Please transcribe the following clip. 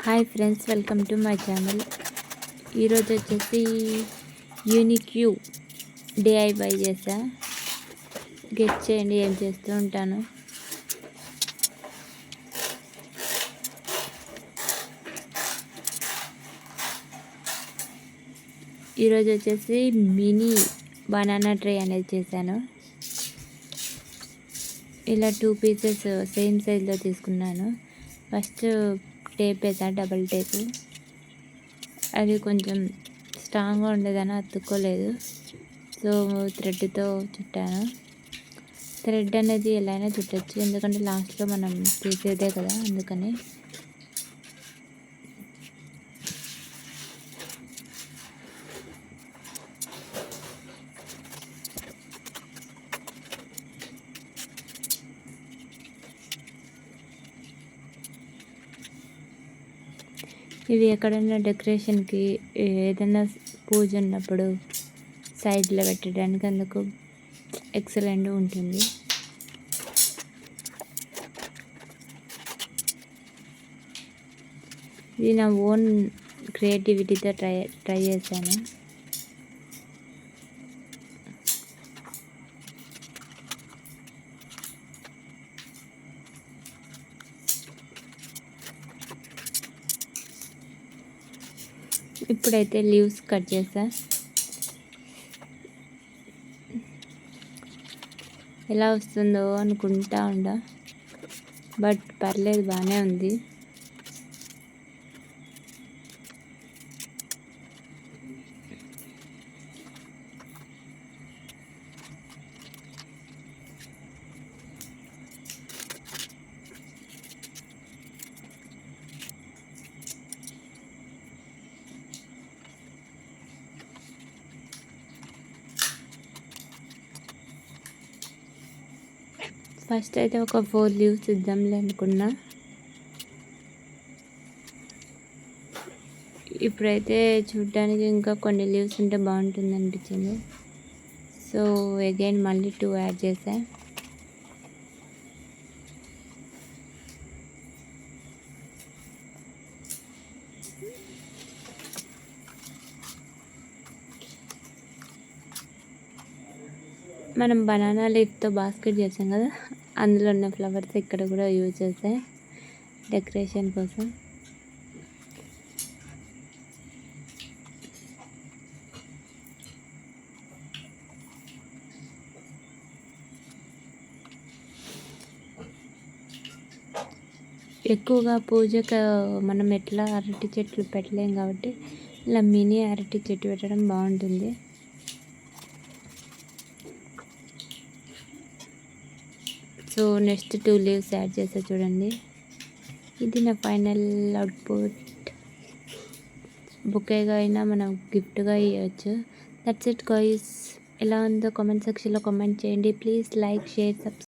Hi friends, welcome to my channel. ఈరోజు వచ్చేసి unique DIY చేసా. గెట్ చేయండి ఏం చేస్తూ ఉంటాను. ఈరోజు వచ్చేసి మినీ బనానా ట్రే అనేది చేశాను. ఇలా 2 పీసెస్ సేమ్ సైజ్లో తీసుకున్నాను. ఫస్ట్ టేప్ వేసా, డబల్ టేపు. అది కొంచెం స్ట్రాంగ్గా ఉండేదని అతుక్కోలేదు. సో థ్రెడ్తో చుట్టాను. థ్రెడ్ అనేది ఎలా అయినా చుట్టచ్చు, ఎందుకంటే లాస్ట్లో మనం తీసేదే కదా, అందుకని. ఇవి ఎక్కడైనా డెకరేషన్కి, ఏదైనా పూజ ఉన్నప్పుడు సైడ్లో పెట్టడానికి అందుకు ఎక్సలెంట్ ఉంటుంది. ఇది నా ఓన్ క్రియేటివిటీతో ట్రై చేశాను. ఇప్పుడైతే లీవ్స్ కట్ చేసా. ఎలా వస్తుందో అనుకుంటా ఉండా, బట్ పర్లేదు, బాగానే ఉంది. ఫస్ట్ అయితే ఒక 4 లీవ్స్ ఇద్దాంలే అనుకున్నా. ఇప్పుడైతే చూడడానికి ఇంకా కొన్ని లీవ్స్ ఉంటే బాగుంటుంది అనిపించింది. సో అగైన్ మళ్ళీ 2 యాడ్ చేసా. మనం బనానా లీఫ్తో బాస్కెట్ చేసాం కదా, అందులో ఉన్న ఫ్లవర్స్ ఇక్కడ కూడా యూజ్ చేసాయి డెకరేషన్ కోసం. ఎక్కువగా పూజకు మనం ఎట్లా అరటి చెట్లు పెట్టలేం కాబట్టి ఇలా మినీ అరటి చెట్టు పెట్టడం బాగుంటుంది. సో నెక్స్ట్ 2 లీవ్స్ యాడ్ చేసా చూడండి. ఇది నా ఫైనల్ అవుట్పుట్. బుకేగా అయినా మనం గిఫ్ట్గా ఇవ్వచ్చు. That's it guys. ఎలా ఉందో కామెంట్ సెక్షన్లో కామెంట్ చేయండి. Please like, share, subscribe.